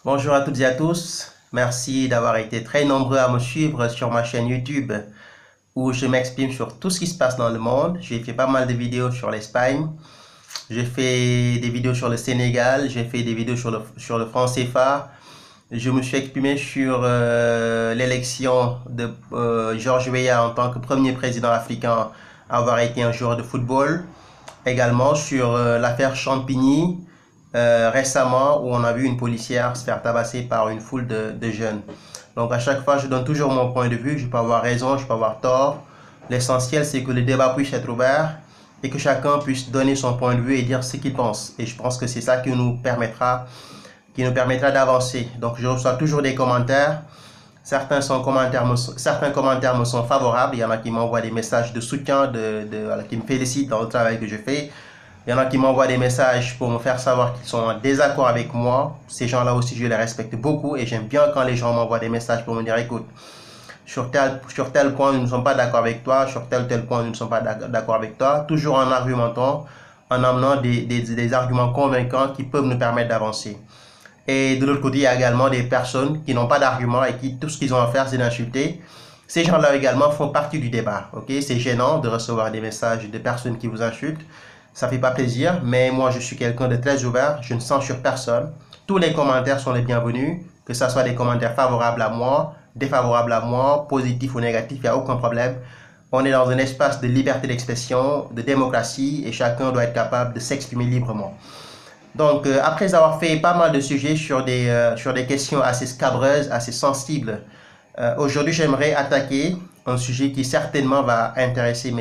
Bonjour à toutes et à tous. Merci d'avoir été très nombreux à me suivre sur ma chaîne YouTube où je m'exprime sur tout ce qui se passe dans le monde. J'ai fait pas mal de vidéos sur l'Espagne. J'ai fait des vidéos sur le Sénégal. J'ai fait des vidéos sur le franc CFA. Je me suis exprimé sur l'élection de George Weah en tant que premier président africain à avoir été un joueur de football. Également sur l'affaire Champigny. Récemment où on a vu une policière se faire tabasser par une foule de jeunes. Donc à chaque fois, je donne toujours mon point de vue. Je peux avoir raison, je peux avoir tort. L'essentiel, c'est que le débat puisse être ouvert et que chacun puisse donner son point de vue et dire ce qu'il pense. Et je pense que c'est ça qui nous permettra d'avancer. Donc je reçois toujours des commentaires. Certains commentaires me sont favorables. Il y en a qui m'envoient des messages de soutien, qui me félicitent dans le travail que je fais. Il y en a qui m'envoient des messages pour me faire savoir qu'ils sont en désaccord avec moi. Ces gens-là aussi, je les respecte beaucoup et j'aime bien quand les gens m'envoient des messages pour me dire, écoute, sur tel point, nous ne sommes pas d'accord avec toi, sur tel point, nous ne sommes pas d'accord avec toi, toujours en argumentant, en amenant des arguments convaincants qui peuvent nous permettre d'avancer. Et de l'autre côté, il y a également des personnes qui n'ont pas d'arguments et qui tout ce qu'ils ont à faire, c'est d'insulter. Ces gens-là également font partie du débat. Okay? C'est gênant de recevoir des messages de personnes qui vous insultent. Ça ne fait pas plaisir, mais moi je suis quelqu'un de très ouvert, je ne censure personne. Tous les commentaires sont les bienvenus, que ce soit des commentaires favorables à moi, défavorables à moi, positifs ou négatifs, il n'y a aucun problème. On est dans un espace de liberté d'expression, de démocratie, et chacun doit être capable de s'exprimer librement. Donc, après avoir fait pas mal de sujets sur des questions assez scabreuses, assez sensibles, aujourd'hui j'aimerais attaquer un sujet qui certainement va intéresser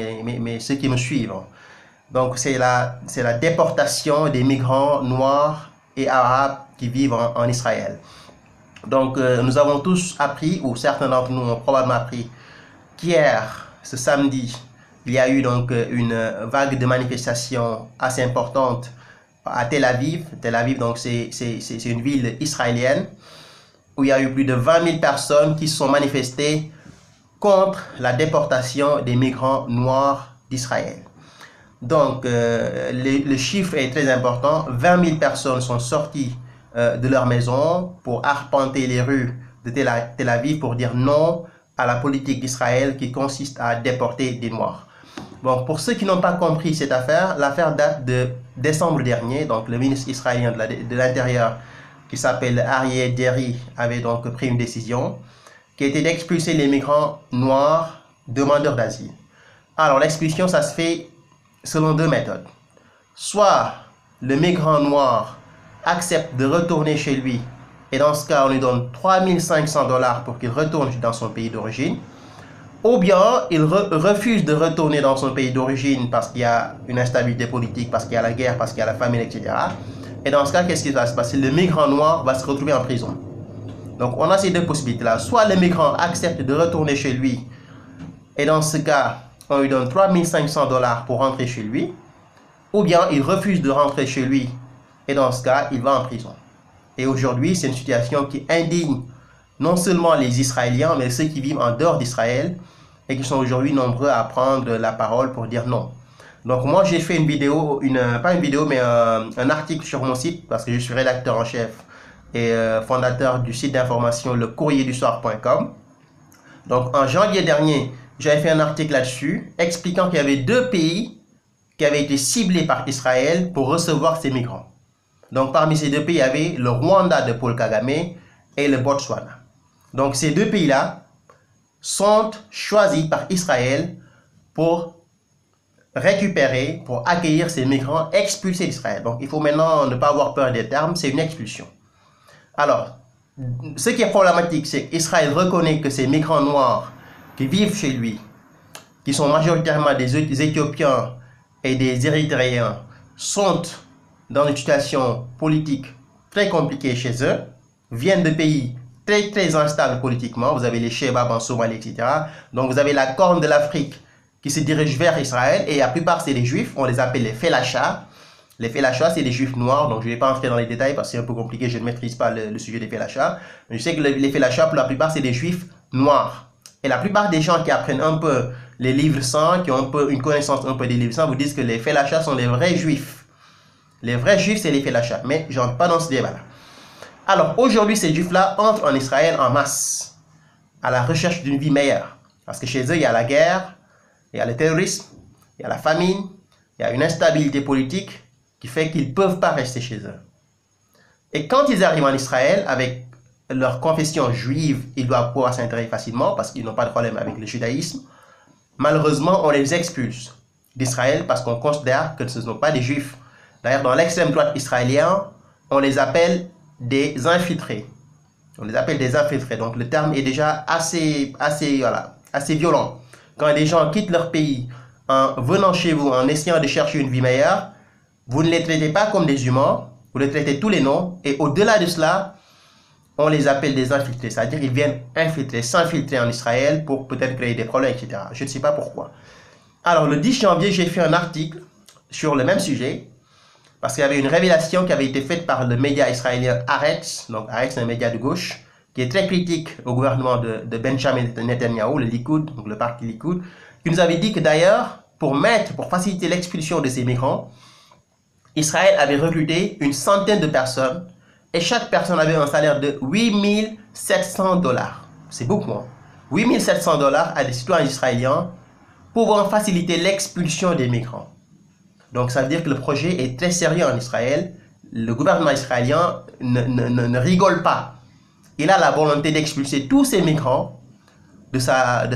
ceux qui me suivent. Donc, c'est la déportation des migrants noirs et arabes qui vivent en Israël. Donc, nous avons tous appris, ou certains d'entre nous ont probablement appris, qu'hier, ce samedi, il y a eu donc une vague de manifestations assez importante à Tel Aviv. Tel Aviv, donc, c'est une ville israélienne où il y a eu plus de 20 000 personnes qui se sont manifestées contre la déportation des migrants noirs d'Israël. Donc, le chiffre est très important. 20 000 personnes sont sorties de leur maison pour arpenter les rues de Tel Aviv pour dire non à la politique d'Israël qui consiste à déporter des Noirs. Bon, pour ceux qui n'ont pas compris cette affaire, l'affaire date de décembre dernier. Donc, le ministre israélien de l'Intérieur, qui s'appelle Aryeh Deri, avait donc pris une décision qui était d'expulser les migrants noirs demandeurs d'asile. Alors, l'expulsion, ça se fait selon deux méthodes. Soit le migrant noir accepte de retourner chez lui et dans ce cas on lui donne 3 500 $ pour qu'il retourne dans son pays d'origine, ou bien il refuse de retourner dans son pays d'origine parce qu'il y a une instabilité politique, parce qu'il y a la guerre, parce qu'il y a la famine, etc. Et dans ce cas, qu'est-ce qui va se passer? Le migrant noir va se retrouver en prison. Donc on a ces deux possibilités-là. Soit le migrant accepte de retourner chez lui et dans ce cas, on lui donne 3 500 $ pour rentrer chez lui, ou bien il refuse de rentrer chez lui, et dans ce cas, il va en prison. Et aujourd'hui, c'est une situation qui indigne non seulement les Israéliens, mais ceux qui vivent en dehors d'Israël, et qui sont aujourd'hui nombreux à prendre la parole pour dire non. Donc moi, j'ai fait une vidéo, pas une vidéo, mais un article sur mon site, parce que je suis rédacteur en chef et fondateur du site d'information lecourrierdusoir.com. Donc en janvier dernier, j'avais fait un article là-dessus expliquant qu'il y avait deux pays qui avaient été ciblés par Israël pour recevoir ces migrants. Donc parmi ces deux pays, il y avait le Rwanda de Paul Kagame et le Botswana. Donc ces deux pays-là sont choisis par Israël pour récupérer, pour accueillir ces migrants expulsés d'Israël. Donc il faut maintenant ne pas avoir peur des termes, c'est une expulsion. Alors, ce qui est problématique, c'est qu'Israël reconnaît que ces migrants noirs qui vivent chez lui, qui sont majoritairement des Éthiopiens et des Érythréens, sont dans une situation politique très compliquée chez eux, viennent de pays très instables politiquement. Vous avez les Chebabs en Somalie, etc. Donc vous avez la corne de l'Afrique qui se dirige vers Israël, et la plupart c'est les Juifs, on les appelle les Felachas. Les Felachas, c'est des Juifs noirs, donc je ne vais pas entrer dans les détails parce que c'est un peu compliqué, je ne maîtrise pas le sujet des Felachas. Mais je sais que les Felachas, pour la plupart, c'est des Juifs noirs. Et la plupart des gens qui apprennent un peu les livres saints, qui ont une connaissance un peu des livres saints, vous disent que les Felachas sont les vrais Juifs. Les vrais Juifs, c'est les Felachas. Mais je n'entre pas dans ce débat-là. Alors aujourd'hui, ces juifs-là entrent en Israël en masse, à la recherche d'une vie meilleure. Parce que chez eux, il y a la guerre, il y a le terrorisme, il y a la famine, il y a une instabilité politique qui fait qu'ils ne peuvent pas rester chez eux. Et quand ils arrivent en Israël, avec leur confession juive, ils doivent pouvoir s'intégrer facilement parce qu'ils n'ont pas de problème avec le judaïsme. Malheureusement, on les expulse d'Israël parce qu'on considère que ce ne sont pas des juifs. D'ailleurs, dans l'extrême droite israélienne, on les appelle des infiltrés. On les appelle des infiltrés. Donc le terme est déjà assez violent. Quand des gens quittent leur pays en venant chez vous, en essayant de chercher une vie meilleure, vous ne les traitez pas comme des humains, vous les traitez tous les noms, et au-delà de cela, on les appelle des infiltrés. C'est-à-dire qu'ils viennent infiltrer, s'infiltrer en Israël pour peut-être créer des problèmes, etc. Je ne sais pas pourquoi. Alors le 10 janvier, j'ai fait un article sur le même sujet, parce qu'il y avait une révélation qui avait été faite par le média israélien Haaretz. Donc Haaretz, c'est un média de gauche, qui est très critique au gouvernement de Benjamin Netanyahu, le Likoud, donc le parti Likoud, qui nous avait dit que d'ailleurs, pour faciliter l'expulsion de ces migrants, Israël avait recruté une centaine de personnes et chaque personne avait un salaire de 8 700 $. C'est beaucoup, hein? 8 700 $ à des citoyens israéliens pouvant faciliter l'expulsion des migrants. Donc ça veut dire que le projet est très sérieux en Israël. Le gouvernement israélien ne rigole pas. Il a la volonté d'expulser tous ces migrants de sa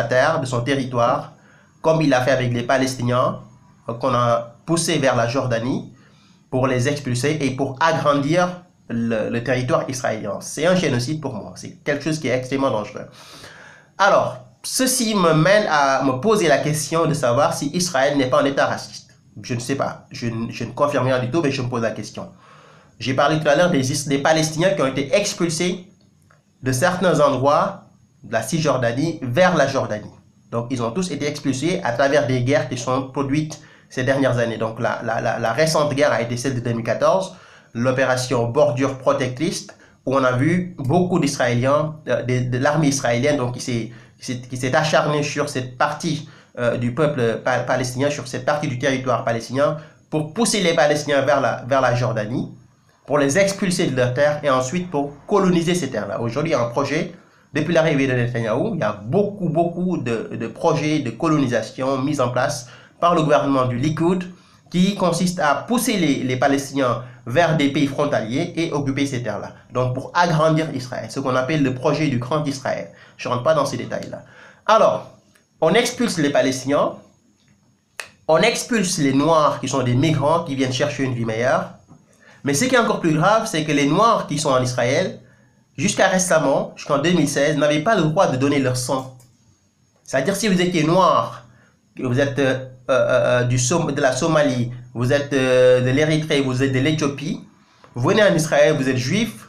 terre, de son territoire, comme il l'a fait avec les Palestiniens, qu'on a poussés vers la Jordanie pour les expulser et pour agrandir le territoire israélien. C'est un génocide pour moi. C'est quelque chose qui est extrêmement dangereux. Alors, ceci me mène à me poser la question de savoir si Israël n'est pas un État raciste. Je ne sais pas. Je ne confirme rien du tout, mais je me pose la question. J'ai parlé tout à l'heure des Palestiniens qui ont été expulsés de certains endroits de la Cisjordanie vers la Jordanie. Donc, ils ont tous été expulsés à travers des guerres qui sont produites ces dernières années. Donc, la récente guerre a été celle de 2014, l'opération Bordure Protectrice, où on a vu beaucoup d'Israéliens, de l'armée israélienne, donc qui s'est acharnée sur cette partie du peuple palestinien, sur cette partie du territoire palestinien, pour pousser les Palestiniens vers la Jordanie, pour les expulser de leur terre et ensuite pour coloniser ces terres-là. Aujourd'hui, il y a un projet, depuis l'arrivée de Netanyahou, il y a beaucoup de projets de colonisation mis en place par le gouvernement du Likoud qui consiste à pousser les Palestiniens vers des pays frontaliers et occuper ces terres-là. Donc pour agrandir Israël, ce qu'on appelle le projet du Grand Israël. Je ne rentre pas dans ces détails-là. Alors, on expulse les Palestiniens, on expulse les Noirs qui sont des migrants qui viennent chercher une vie meilleure. Mais ce qui est encore plus grave, c'est que les Noirs qui sont en Israël, jusqu'à récemment, jusqu'en 2016, n'avaient pas le droit de donner leur sang. C'est-à-dire si vous étiez noir, vous êtes de la Somalie, vous êtes de l'Érythrée, vous êtes de l'Éthiopie, vous venez en Israël, vous êtes juif,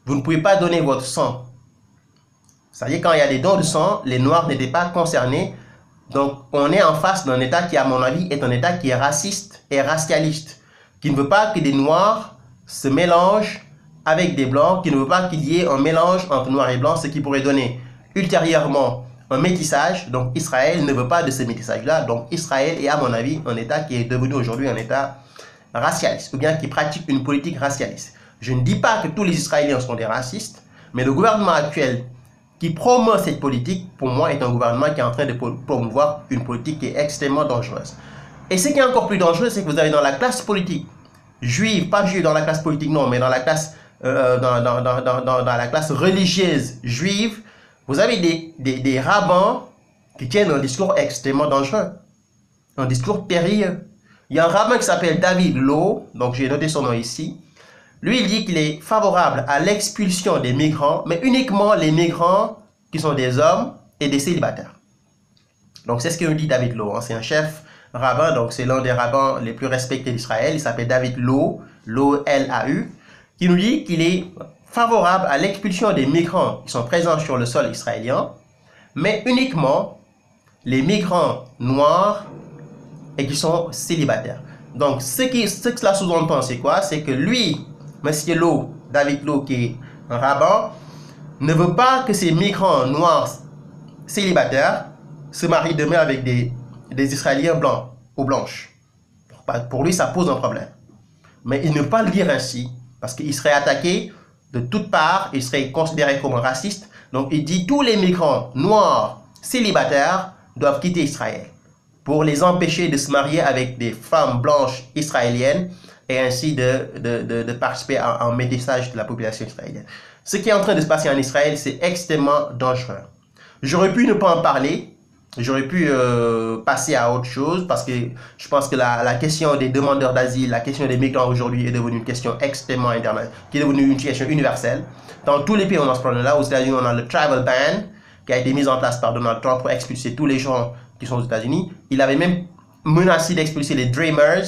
vous ne pouvez pas donner votre sang. C'est-à-dire quand il y a des dons de sang, les Noirs n'étaient pas concernés. Donc on est en face d'un État qui, à mon avis, est un État qui est raciste et racialiste, qui ne veut pas que des Noirs se mélangent avec des Blancs, qui ne veut pas qu'il y ait un mélange entre Noirs et Blancs, ce qui pourrait donner ultérieurement un métissage. Donc Israël ne veut pas de ce métissage-là. Donc Israël est, à mon avis, un État qui est devenu aujourd'hui un État racialiste, ou bien qui pratique une politique racialiste. Je ne dis pas que tous les Israéliens sont des racistes, mais le gouvernement actuel qui promeut cette politique, pour moi, est un gouvernement qui est en train de promouvoir une politique qui est extrêmement dangereuse. Et ce qui est encore plus dangereux, c'est que vous avez dans la classe politique juive, pas juive dans la classe politique, non, mais dans la classe, dans la classe religieuse juive, vous avez des rabbins qui tiennent un discours extrêmement dangereux, un discours périlleux. Il y a un rabbin qui s'appelle David Lowe, donc j'ai noté son nom ici. Lui, il dit qu'il est favorable à l'expulsion des migrants, mais uniquement les migrants qui sont des hommes et des célibataires. Donc c'est ce que nous dit David Lowe, hein. C'est un chef rabbin, donc c'est l'un des rabbins les plus respectés d'Israël. Il s'appelle David Lowe, L-A-U, qui nous dit qu'il est favorable à l'expulsion des migrants qui sont présents sur le sol israélien, mais uniquement les migrants noirs et qui sont célibataires. Donc ce que cela sous-entend, c'est quoi? C'est que lui, Monsieur Lowe, David Lowe, qui est un rabbin, ne veut pas que ces migrants noirs célibataires se marient demain avec des Israéliens blancs ou blanches. Pour lui, ça pose un problème. Mais il ne peut pas le dire ainsi, parce qu'il serait attaqué de toutes parts, il serait considéré comme raciste. Donc il dit tous les migrants noirs célibataires doivent quitter Israël pour les empêcher de se marier avec des femmes blanches israéliennes et ainsi de participer à un métissage de la population israélienne. Ce qui est en train de se passer en Israël, c'est extrêmement dangereux. J'aurais pu ne pas en parler, j'aurais pu passer à autre chose parce que je pense que la question des demandeurs d'asile, la question des migrants aujourd'hui est devenue une question extrêmement internationale, qui est devenue une question universelle. Dans tous les pays, on a ce problème-là. Aux États-Unis, on a le travel ban qui a été mis en place par Donald Trump pour expulser tous les gens qui sont aux États-Unis. Il avait même menacé d'expulser les Dreamers.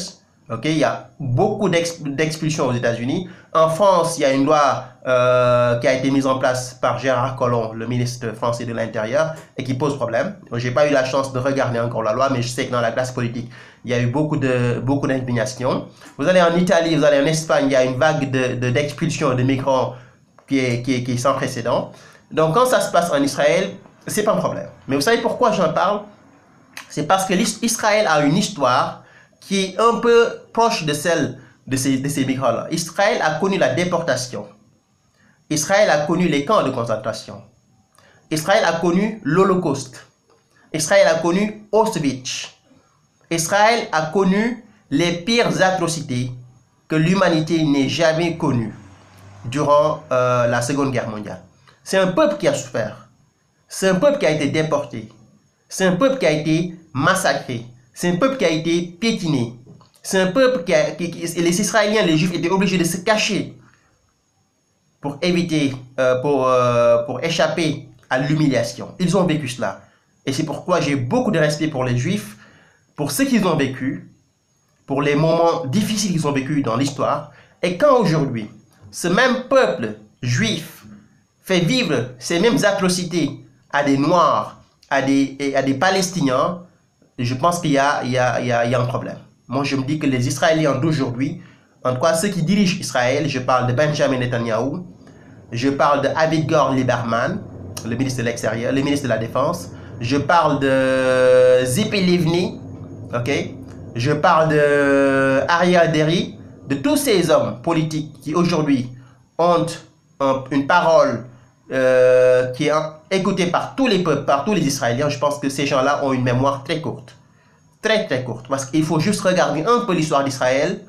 Okay? Il y a beaucoup d'expulsions aux États-Unis. En France, il y a une loi qui a été mise en place par Gérard Collomb, le ministre français de l'Intérieur, et qui pose problème. Je n'ai pas eu la chance de regarder encore la loi, mais je sais que dans la classe politique, il y a eu beaucoup d'indignation. Vous allez en Italie, vous allez en Espagne, il y a une vague d'expulsion de migrants qui est sans précédent. Donc quand ça se passe en Israël, c'est pas un problème. Mais vous savez pourquoi j'en parle? C'est parce que l'Israël a une histoire qui est un peu proche de celle de ces migrants-là. Israël a connu la déportation. Israël a connu les camps de concentration. Israël a connu l'Holocauste. Israël a connu Auschwitz. Israël a connu les pires atrocités que l'humanité n'ait jamais connues durant la Seconde Guerre mondiale. C'est un peuple qui a souffert. C'est un peuple qui a été déporté. C'est un peuple qui a été massacré. C'est un peuple qui a été piétiné. C'est un peuple les Israéliens, les Juifs étaient obligés de se cacher pour éviter, pour échapper à l'humiliation. Ils ont vécu cela. Et c'est pourquoi j'ai beaucoup de respect pour les Juifs, pour ce qu'ils ont vécu, pour les moments difficiles qu'ils ont vécu dans l'histoire. Et quand aujourd'hui, ce même peuple juif fait vivre ces mêmes atrocités à des Noirs, à des Palestiniens, je pense qu'il y a un problème. Moi, je me dis que les Israéliens d'aujourd'hui, en tout cas ceux qui dirigent Israël, je parle de Benjamin Netanyahu, je parle de Avigdor Lieberman, le ministre de l'Extérieur, le ministre de la Défense, je parle de Tzipi Livni, ok, je parle de Ariel Deri, de tous ces hommes politiques qui aujourd'hui ont une parole qui est écoutée par tous les peuples, par tous les Israéliens. Je pense que ces gens-là ont une mémoire très courte. Très courte. Parce qu'il faut juste regarder un peu l'histoire d'Israël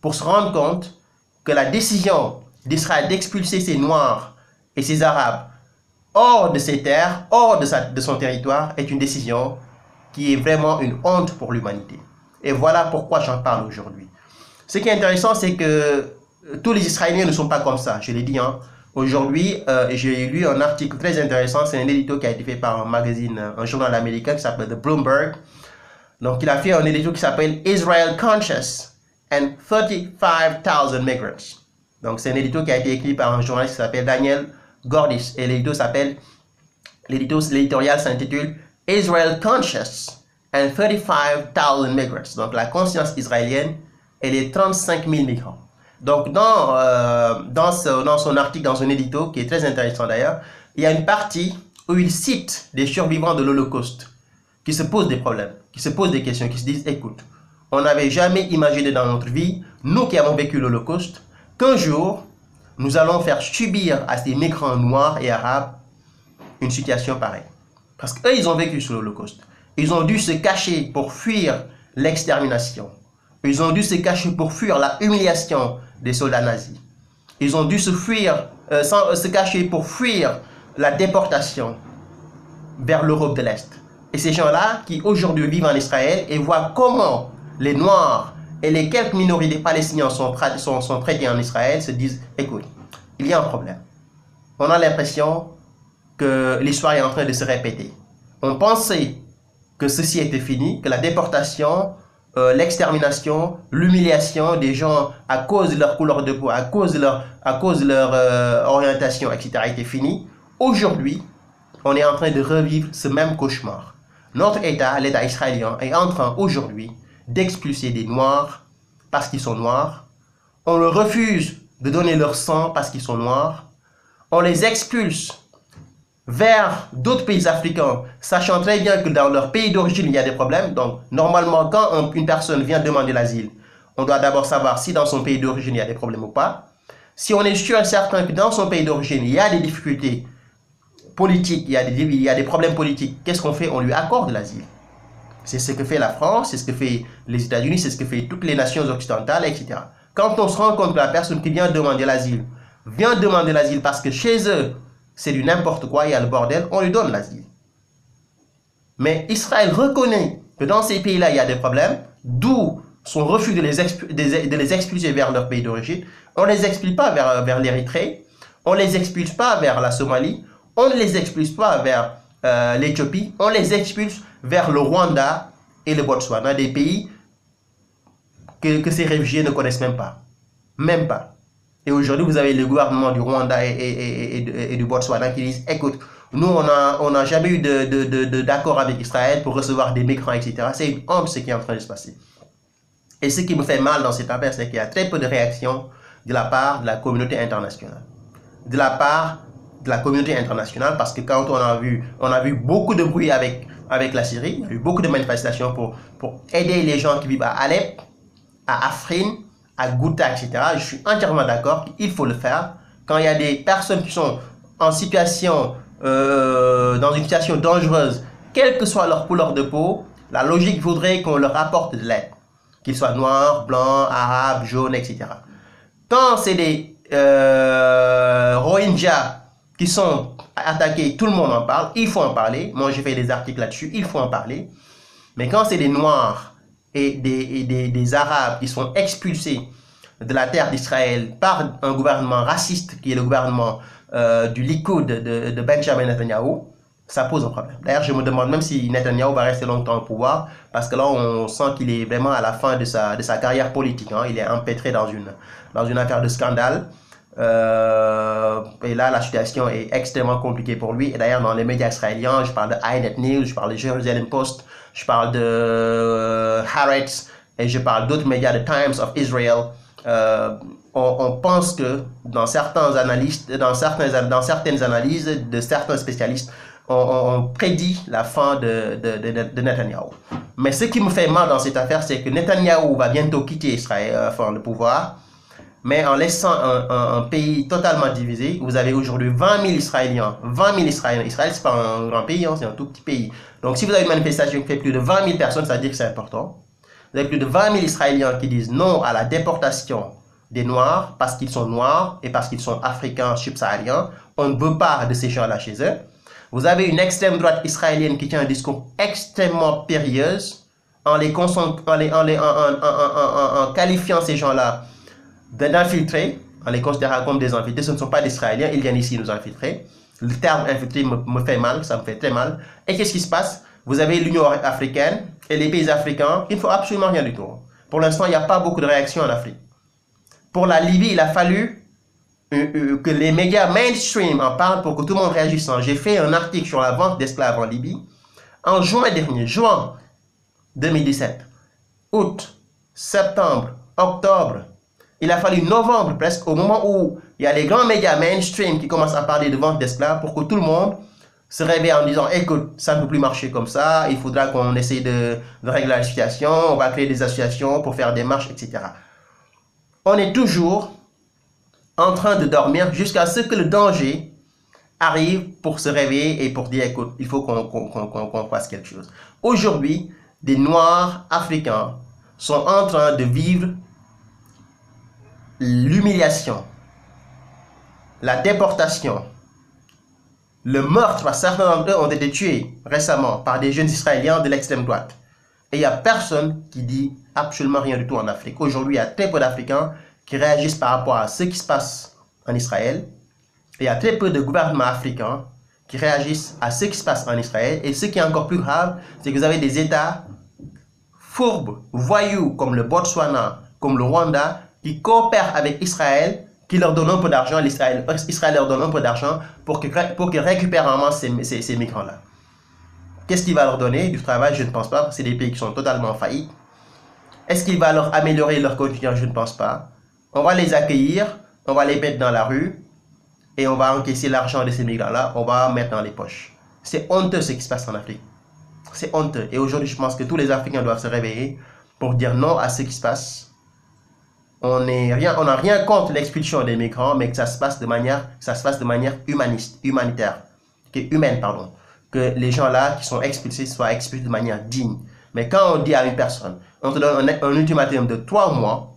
pour se rendre compte que la décision d'Israël d'expulser ces Noirs et ces Arabes hors de ses terres, hors de son territoire, est une décision qui est vraiment une honte pour l'humanité. Et voilà pourquoi j'en parle aujourd'hui. Ce qui est intéressant, c'est que tous les Israéliens ne sont pas comme ça, je l'ai dit. Hein. Aujourd'hui, j'ai lu un article très intéressant, c'est un édito qui a été fait par un journal américain qui s'appelle The Bloomberg. Donc, il a fait un édito qui s'appelle Israel Conscious and 35,000 Migrants. Donc, c'est un édito qui a été écrit par un journaliste qui s'appelle Daniel Gordis. Et l'éditorial s'intitule Israel Conscious and 35,000 Migrants. Donc, la conscience israélienne et les 35 000 migrants. Donc, dans son article, dans son édito, qui est très intéressant d'ailleurs, il y a une partie où il cite des survivants de l'Holocauste qui se posent des problèmes, qui se posent des questions, qui se disent, écoute, on n'avait jamais imaginé dans notre vie, nous qui avons vécu l'Holocauste, qu'un jour, nous allons faire subir à ces migrants noirs et arabes une situation pareille. Parce qu'eux, ils ont vécu sur l'Holocauste. Ils ont dû se cacher pour fuir l'extermination. Ils ont dû se cacher pour fuir la humiliation des soldats nazis. Ils ont dû se cacher pour fuir la déportation vers l'Europe de l'Est. Et ces gens-là qui aujourd'hui vivent en Israël et voient comment les Noirs et les quelques minorités palestiniennes sont traités en Israël se disent, écoute, il y a un problème. On a l'impression que l'histoire est en train de se répéter. On pensait que ceci était fini, que la déportation, l'extermination, l'humiliation des gens à cause de leur couleur de peau, à cause de leur orientation, etc. était fini. Aujourd'hui, on est en train de revivre ce même cauchemar. Notre État, l'État israélien, est en train aujourd'hui d'expulser des Noirs parce qu'ils sont Noirs. On leur refuse de donner leur sang parce qu'ils sont Noirs. On les expulse vers d'autres pays africains, sachant très bien que dans leur pays d'origine, il y a des problèmes. Donc, normalement, quand une personne vient demander l'asile, on doit d'abord savoir si dans son pays d'origine, il y a des problèmes ou pas. Si on est sûr et certain que dans son pays d'origine, il y a des difficultés politiques, il y a des problèmes politiques, qu'est-ce qu'on fait? On lui accorde l'asile. C'est ce que fait la France, c'est ce que fait les États-Unis, c'est ce que fait toutes les nations occidentales, etc. Quand on se rend compte que la personne qui vient demander l'asile parce que chez eux, c'est du n'importe quoi, il y a le bordel, on lui donne l'asile. Mais Israël reconnaît que dans ces pays-là, il y a des problèmes, d'où son refus de les expulser vers leur pays d'origine. On ne les expulse pas vers l'Érythrée, on ne les expulse pas vers la Somalie, on ne les expulse pas vers l'Éthiopie, on les expulse vers le Rwanda et le Botswana, des pays que ces réfugiés ne connaissent même pas. Même pas. Et aujourd'hui, vous avez le gouvernement du Rwanda et du Botswana qui disent, écoute, nous, on n'a jamais eu d'accord avec Israël pour recevoir des migrants, etc. C'est une honte ce qui est en train de se passer. Et ce qui me fait mal dans cette affaire, c'est qu'il y a très peu de réactions de la part de la communauté internationale. De la part de la communauté internationale, parce que quand on a vu beaucoup de bruit avec la Syrie, il y a eu beaucoup de manifestations pour aider les gens qui vivent à Alep, à Afrin, à Ghouta, etc. Je suis entièrement d'accord qu'il faut le faire. Quand il y a des personnes qui sont en situation, dans une situation dangereuse, quelle que soit leur couleur de peau, la logique voudrait qu'on leur apporte de l'aide. Qu'ils soient noirs, blancs, arabes, jaunes, etc. Quand c'est des Rohingyas qui sont attaqués, tout le monde en parle, il faut en parler. Moi, j'ai fait des articles là-dessus, il faut en parler. Mais quand c'est des noirs et des arabes qui sont expulsés de la terre d'Israël par un gouvernement raciste qui est le gouvernement du Likoud de Benjamin Netanyahu, ça pose un problème. D'ailleurs, je me demande même si Netanyahu va rester longtemps au pouvoir, parce que là, on sent qu'il est vraiment à la fin de sa carrière politique. Hein. Il est empêtré dans une affaire de scandale. Et là, la situation est extrêmement compliquée pour lui. Et d'ailleurs, dans les médias israéliens, je parle de Ynet News, je parle de Jerusalem Post, je parle de Haaretz, et je parle d'autres médias, de Times of Israel. On pense que dans certaines analyses de certains spécialistes, on prédit la fin de Netanyahou. Mais ce qui me fait mal dans cette affaire, c'est que Netanyahou va bientôt quitter Israël, le pouvoir, mais en laissant un pays totalement divisé. Vous avez aujourd'hui 20 000 Israéliens. 20 000 Israéliens. Israël, ce n'est pas un grand pays, hein, c'est un tout petit pays. Donc si vous avez une manifestation qui fait plus de 20 000 personnes, ça veut dire que c'est important. Vous avez plus de 20 000 Israéliens qui disent non à la déportation des Noirs parce qu'ils sont noirs et parce qu'ils sont africains, subsahariens. On ne veut pas de ces gens-là chez eux. Vous avez une extrême droite israélienne qui tient un discours extrêmement périlleux en qualifiant ces gens-là d'infiltrés, en les considérant comme des infiltrés. Ce ne sont pas des Israéliens, ils viennent ici nous infiltrer. Le terme infiltré me fait mal, ça me fait très mal. Et qu'est-ce qui se passe? Vous avez l'Union africaine et les pays africains, il ne faut absolument rien du tout. Pour l'instant, il n'y a pas beaucoup de réactions en Afrique. Pour la Libye, il a fallu que les médias mainstream en parlent pour que tout le monde réagisse. J'ai fait un article sur la vente d'esclaves en Libye en juin dernier, juin 2017, août, septembre, octobre. Il a fallu novembre presque, au moment où il y a les grands médias mainstream qui commencent à parler de vente d'esclaves pour que tout le monde se réveille en disant, écoute, ça ne peut plus marcher comme ça, il faudra qu'on essaye de régler la situation, on va créer des associations pour faire des marches, etc. On est toujours en train de dormir jusqu'à ce que le danger arrive pour se réveiller et pour dire, écoute, il faut qu'on fasse quelque chose. Aujourd'hui, des Noirs africains sont en train de vivre l'humiliation, la déportation, le meurtre, parce que certains d'entre eux ont été tués récemment par des jeunes Israéliens de l'extrême droite. Et il n'y a personne qui dit absolument rien du tout en Afrique. Aujourd'hui, il y a très peu d'Africains qui réagissent par rapport à ce qui se passe en Israël. Et il y a très peu de gouvernements africains qui réagissent à ce qui se passe en Israël. Et ce qui est encore plus grave, c'est que vous avez des États fourbes, voyous, comme le Botswana, comme le Rwanda, qui coopèrent avec Israël, qui leur donnent un peu d'argent, Israël leur donne un peu d'argent pour qu'ils récupèrent en masse ces migrants-là. Qu'est-ce qu'il va leur donner? Du travail? Je ne pense pas. C'est des pays qui sont totalement faillis. Est-ce qu'il va leur améliorer leur quotidien? Je ne pense pas. On va les accueillir, on va les mettre dans la rue et on va encaisser l'argent de ces migrants-là, on va mettre dans les poches. C'est honteux ce qui se passe en Afrique. C'est honteux. Et aujourd'hui, je pense que tous les Africains doivent se réveiller pour dire non à ce qui se passe on n'a rien contre l'expulsion des migrants, mais que ça se fasse de manière humanitaire, humaine, pardon. Que les gens là qui sont expulsés soient expulsés de manière digne. Mais quand on dit à une personne, on te donne un ultimatum de 3 mois,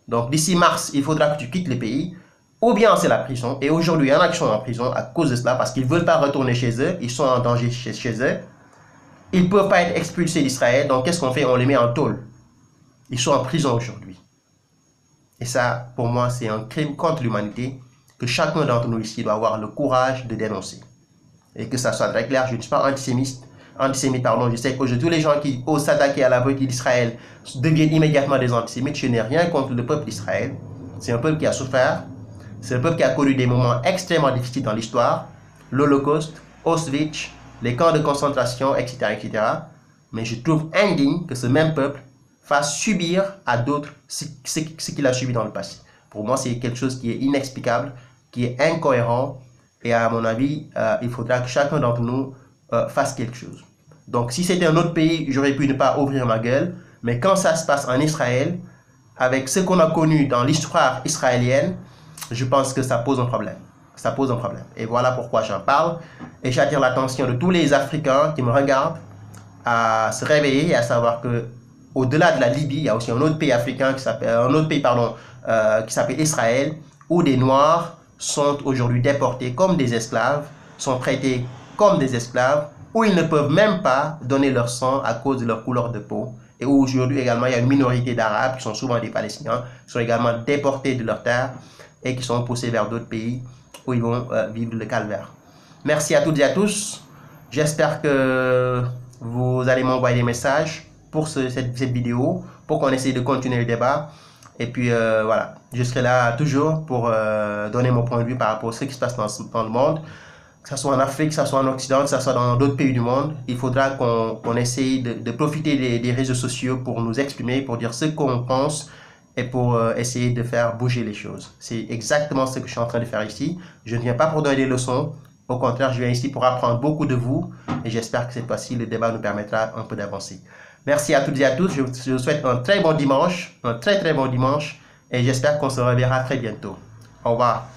donc d'ici mars, il faudra que tu quittes le pays, ou bien c'est la prison. Et aujourd'hui, il y en a qui sont en prison à cause de cela, parce qu'ils ne veulent pas retourner chez eux, ils sont en danger chez eux. Ils ne peuvent pas être expulsés d'Israël, donc qu'est-ce qu'on fait? On les met en tôle. Ils sont en prison aujourd'hui. Et ça, pour moi, c'est un crime contre l'humanité que chacun d'entre nous ici doit avoir le courage de dénoncer. Et que ça soit très clair, je ne suis pas antisémite, je sais qu'aujourd'hui, tous les gens qui osent s'attaquer à la politique d'Israël deviennent immédiatement des antisémites. Je n'ai rien contre le peuple d'Israël. C'est un peuple qui a souffert. C'est un peuple qui a connu des moments extrêmement difficiles dans l'histoire. L'Holocauste, Auschwitz, les camps de concentration, etc., etc. Mais je trouve indigne que ce même peuple fasse subir à d'autres ce qu'il a subi dans le passé. Pour moi, c'est quelque chose qui est inexplicable, qui est incohérent. Et à mon avis, il faudra que chacun d'entre nous fasse quelque chose. Donc, si c'était un autre pays, j'aurais pu ne pas ouvrir ma gueule. Mais quand ça se passe en Israël, avec ce qu'on a connu dans l'histoire israélienne, je pense que ça pose un problème. Ça pose un problème. Et voilà pourquoi j'en parle. Et j'attire l'attention de tous les Africains qui me regardent à se réveiller et à savoir que au-delà de la Libye, il y a aussi un autre pays africain qui s'appelle Israël, où des Noirs sont aujourd'hui déportés comme des esclaves, sont traités comme des esclaves, où ils ne peuvent même pas donner leur sang à cause de leur couleur de peau, et où aujourd'hui également il y a une minorité d'Arabes qui sont souvent des Palestiniens, qui sont également déportés de leur terre et qui sont poussés vers d'autres pays où ils vont vivre le calvaire. Merci à toutes et à tous. J'espère que vous allez m'envoyer des messages pour cette vidéo, pour qu'on essaye de continuer le débat. Et puis voilà, je serai là toujours pour donner mon point de vue par rapport à ce qui se passe dans le monde, que ce soit en Afrique, que ce soit en Occident, que ce soit dans d'autres pays du monde. Il faudra qu'on essaye de profiter des réseaux sociaux pour nous exprimer, pour dire ce qu'on pense et pour essayer de faire bouger les choses. C'est exactement ce que je suis en train de faire ici. Je ne viens pas pour donner des leçons. Au contraire, je viens ici pour apprendre beaucoup de vous et j'espère que cette fois-ci, le débat nous permettra un peu d'avancer. Merci à toutes et à tous. Je vous souhaite un très bon dimanche, un très bon dimanche et j'espère qu'on se reverra très bientôt. Au revoir.